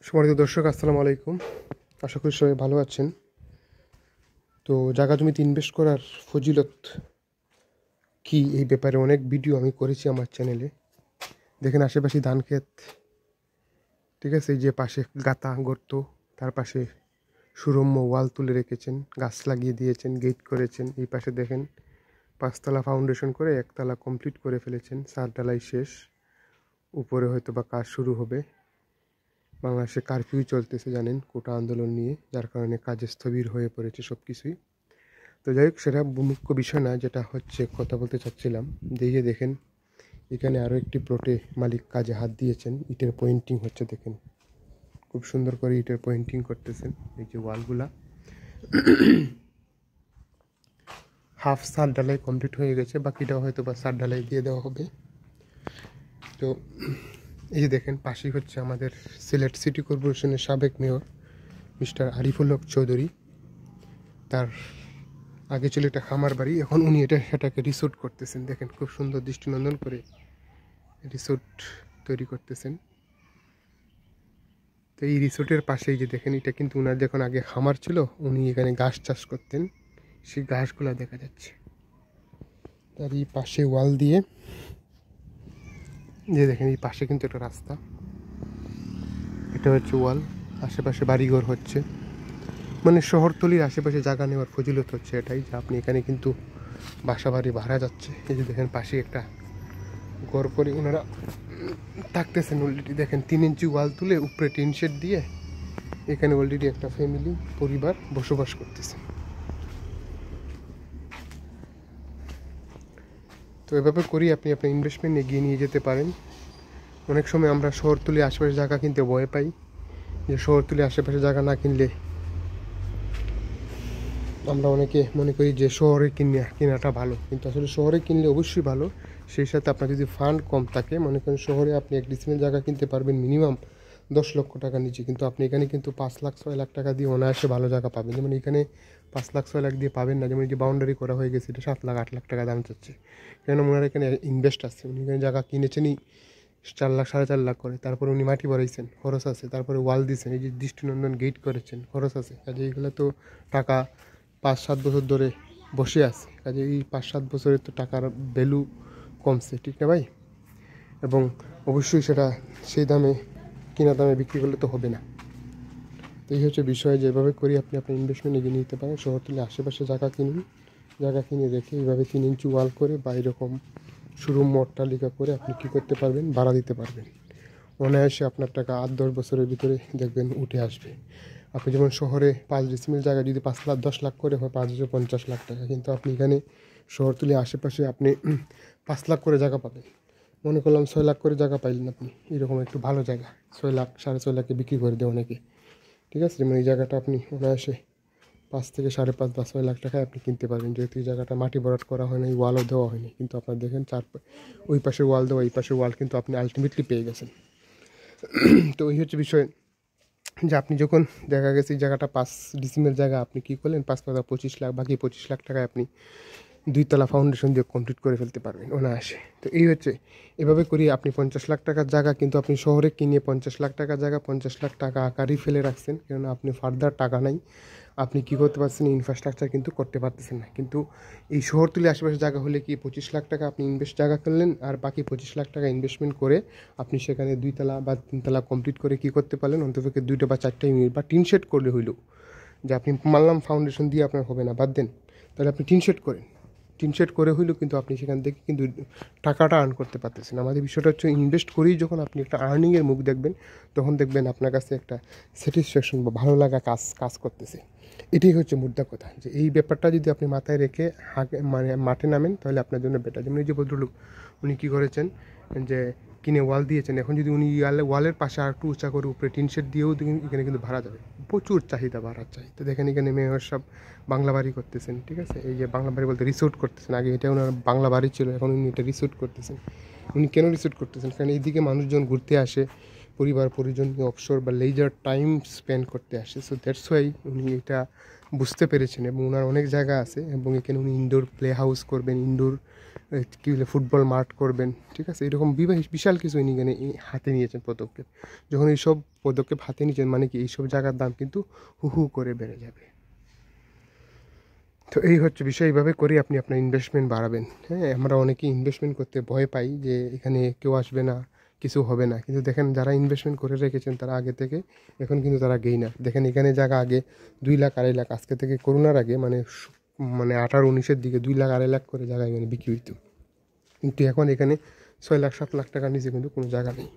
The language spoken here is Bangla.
সম্মানিত দর্শক, আসসালামু আলাইকুম। আশা করি সবাই ভালো আছেন। তো জায়গা জমিতে ইনভেস্ট করার ফজিলত কি, এই ব্যাপারে অনেক ভিডিও আমি করেছি আমার চ্যানেলে। দেখেন আশেপাশে ধান ক্ষেত, ঠিক আছে, এই যে পাশে গাতা গর্ত, তার পাশে সুরম্য ওয়াল তুলে রেখেছেন, গাছ লাগিয়ে দিয়েছেন, গেট করেছেন। এই পাশে দেখেন 5তলা ফাউন্ডেশন করে 1তলা কমপ্লিট করে ফেলেছেন, 4 ঢালাই শেষ, উপরে হয়তো বা কাজ শুরু হবে। বাংলাদেশে কারফিউ চলতেছে জানেন, কোটা আন্দোলন নিয়ে, যার কারণে কাজ স্থবির হয়ে পড়েছে সব কিছুই। তো যাই হোক, সেটা মুখ্য বিষয় না। যেটা হচ্ছে কথা বলতে চাচ্ছিলাম, দিয়ে দেখেন এখানে আরও একটি প্লটে মালিক কাজে হাত দিয়েছেন। ইটের পয়েন্টিং হচ্ছে, দেখেন খুব সুন্দর করে ইটের পয়েন্টিং করতেছেন। এই যে ওয়ালগুলা হাফ সাত ঢালাই কমপ্লিট হয়ে গেছে, বাকিটাও হয়তো বা সাত ঢালাই দিয়ে দেওয়া হবে। তো এই যে দেখেন পাশেই হচ্ছে আমাদের সিলেট সিটি কর্পোরেশনের সাবেক মেয়র মিস্টার আরিফুল হক চৌধুরী। তার আগে ছিল এটা খামার বাড়ি, এখন উনি সেটাকে রিসোর্ট করতেছেন। দেখেন খুব সুন্দর দৃষ্টিনন্দন করে রিসোর্ট তৈরি করতেছেন। তো এই রিসোর্টের পাশেই যে দেখেন, এটা কিন্তু উনার যখন আগে খামার ছিল, উনি এখানে ঘাস চাষ করতেন, সেই ঘাসগুলা দেখা যাচ্ছে। তার এই পাশে ওয়াল দিয়ে, যে দেখেন এই পাশে কিন্তু একটা রাস্তা, এটা হচ্ছে ওয়াল। আশেপাশে বাড়িঘর হচ্ছে, মানে শহরতলির আশেপাশে জায়গা নেওয়ার ফজিলত হচ্ছে এটাই, যে আপনি এখানে কিন্তু বাসা বাড়ি ভাড়া যাচ্ছে। এই যে দেখেন পাশে একটা ঘর করে ওনারা থাকতেছেন অলরেডি। দেখেন 3 ইঞ্চি ওয়াল তুলে উপরে টিন শেড দিয়ে এখানে অলরেডি একটা ফ্যামিলি পরিবার বসবাস করতেছে। তো এভাবে করেই আপনি আপনার ইনভেস্টমেন্ট এগিয়ে নিয়ে যেতে পারেন। অনেক সময় আমরা শহরতলি আশেপাশে জায়গা কিনতে ভয় পাই, যে শহরতলি আশেপাশে জায়গা না কিনলে আমরা অনেকে মনে করি যে শহরে কেনাটা ভালো, কিন্তু আসলে শহরে কিনলে অবশ্যই ভালো। সেই সাথে আপনার যদি ফান্ড কম থাকে, মনে করেন শহরে আপনি 1 ডিসিমেল জায়গা কিনতে পারবেন মিনিমাম 10 লক্ষ টাকা নিচে, কিন্তু আপনি এখানে কিন্তু 5 লাখ 6 লাখ টাকা দিয়ে অনায়াসে ভালো জায়গা পাবেন। যেমন এখানে 5 লাখ 6 লাখ দিয়ে পাবেন না, যেমন এই যে বাউন্ডারি করা হয়ে গেছে, এটা 7 লাখ 8 লাখ টাকা দাম চাচ্ছে। কেন, ওনার এখানে ইনভেস্ট আছে, উনি এখানে জায়গা কিনেছেনই 4 লাখ 4.5 লাখ করে, তারপরে উনি মাটি বাড়াইছেন, খরচ আছে, তারপরে ওয়াল দিয়েছেন, এই যে দৃষ্টিনন্দন গেট করেছেন, খরচ আছে। কাজে এইগুলো তো টাকা 5-7 বছর ধরে বসে আছে। কাজে এই 5-7 বছরের তো টাকার ভ্যালু কমছে, ঠিক না ভাই? এবং অবশ্যই সেটা সেই দামে, কিনা দামে বিক্রি করলে তো হবে না। তো এই হচ্ছে বিষয়, যেভাবে করি আপনি আপনার ইনভেস্টমেন্ট এগিয়ে নিতে পারেন। শহরতলির আশেপাশে জায়গা কিনুন, জায়গা কিনে রেখে এইভাবে 3 ইঞ্চি ওয়াল করে বা এরকম শোরুম অট্টালিকা করে আপনি কী করতে পারবেন, ভাড়া দিতে পারবেন। অনায়াসে আপনার টাকা 8-10 বছরের ভিতরে দেখবেন উঠে আসবে। আপনি যেমন শহরে 5 ডিসিমিল জায়গা যদি 5 লাখ 10 লাখ করে হয়, 550 লাখ টাকা, কিন্তু আপনি এখানে শহরতলির আশেপাশে আপনি 5 লাখ করে জায়গা পাবেন। মনে করলাম 6 লাখ করে জায়গা পাইলেন আপনি, এরকম একটু ভালো জায়গা 6 লাখ 6.5 লাখে বিক্রি করে দেয় অনেকে, ঠিক আছে? যেমন এই জায়গাটা আপনি অনায়াসে 5 থেকে 5.5 বা 6 লাখ টাকায় আপনি কিনতে পারবেন, যেহেতু এই জায়গাটা মাটি ভরাট করা হয় না, ওয়ালও দেওয়া হয়নি, কিন্তু আপনার দেখেন ওই পাশের ওয়াল দেওয়া, এই পাশের ওয়াল কিন্তু আপনি আলটিমেটলি পেয়ে গেছেন। তো এই হচ্ছে বিষয়, যে আপনি যখন দেখা গেছে এই জায়গাটা 5 ডিসিমের জায়গা, আপনি কী করলেন, 5 পাতা 25 লাখ, বাকি 25 লাখ টাকায় আপনি 2তলা ফাউন্ডেশন দিয়ে কমপ্লিট করে ফেলতে পারবেন অনায়াসে। তো এই হচ্ছে, এভাবে করি আপনি 50 লাখ টাকার জায়গা কিন্তু আপনি শহরে কিনে 50 লাখ টাকার জায়গা 50 লাখ টাকা আকারই ফেলে রাখছেন, কেননা আপনি ফার্দার টাকা নাই, আপনি কী করতে পারছেন, ইনফ্রাস্ট্রাকচার কিন্তু করতে পারতেছেন না। কিন্তু এই শহরতলির আশেপাশে জায়গা হলে কি 25 লাখ টাকা আপনি ইনভেস্ট জায়গা করলেন, আর বাকি 25 লাখ টাকা ইনভেস্টমেন্ট করে আপনি সেখানে 2তলা বা 3তলা কমপ্লিট করে কী করতে পারলেন, অন্ততপক্ষে 2টা বা 4টা ইউনিট বা টিন শেড করলে হইল। যে আপনি মানলাম ফাউন্ডেশন দিয়ে আপনার হবে না, বাদ দেন, তাহলে আপনি টিন শেড করেন। টিন শেড করে হইলেও কিন্তু আপনি সেখান থেকে কিন্তু টাকাটা আর্ন করতে পারতেছেন। আমাদের বিষয়টা হচ্ছে, ইনভেস্ট করেই যখন আপনি একটা আর্নিংয়ের মুখ দেখবেন, তখন দেখবেন আপনার কাছে একটা স্যাটিসফ্যাকশন বা ভালো লাগা কাজ করতেছে। এটাই হচ্ছে মুদ্রা কথা, যে এই ব্যাপারটা যদি আপনি মাথায় রেখে মানে মাঠে নামেন, তাহলে আপনার জন্য বেটার। যেমন এই যে ভদ্রলোক, উনি কী করেছেন, যে কিনে ওয়াল দিয়েছেন, এখন যদি উনি ওয়ালের পাশে আর একটু উঁচা করে উপরে টিন শেড দিয়েও এখানে কিন্তু ভাড়া যাবে, প্রচুর চাহিদা ভাড়ার চাহিদা। দেখেন এখানে মেয়র সব বাংলা বাড়ি করতেছেন, ঠিক আছে? এই যে বাংলা বাড়ি বলতে রিসোর্ট করতেছেন, আগে এটা ওনার বাংলা বাড়ি ছিল, এখন উনি এটা রিসোর্ট করতেছেন। উনি কেন রিসোর্ট করতেছেন, কারণ এইদিকে মানুষজন ঘুরতে আসে, পরিবার পরিজন নিয়ে অবসর বা লেজার টাইম স্পেন্ড করতে আসে। সো দ্যাটস ওয়াই উনি এটা বুঝতে পেরেছেন, এবং ওনার অনেক জায়গা আছে, এবং এখানে উনি ইনডোর প্লে হাউস করবেন, ইনডোর কী বলে ফুটবল মাঠ করবেন, ঠিক আছে, এরকম বিশাল কিছু ইনি এখানে হাতে নিয়েছেন পদক্ষেপ। যখন এইসব পদক্ষেপ হাতে নিয়েছেন মানে কি এইসব জায়গার দাম কিন্তু হু হু করে বেড়ে যাবে। তো এই হচ্ছে বিষয়, এইভাবে করে আপনি আপনার ইনভেস্টমেন্ট বাড়াবেন। হ্যাঁ, আমরা অনেকেই ইনভেস্টমেন্ট করতে ভয় পাই যে এখানে কেউ আসবে না, কিছু হবে না, কিন্তু দেখেন যারা ইনভেস্টমেন্ট করে রেখেছেন তারা আগে থেকে এখন কিন্তু তারা গেইনার। দেখেন এখানে জায়গা আগে 2 লাখ 2.5 লাখ, আজকে থেকে করোনার আগে মানে 18-19-এর দিকে 2 লাখ 2.5 লাখ করে জায়গা এখানে বিক্রি হইতো, কিন্তু এখন এখানে 6 লাখ 7 লাখ টাকার নিচে কিন্তু কোনো জায়গা নেই।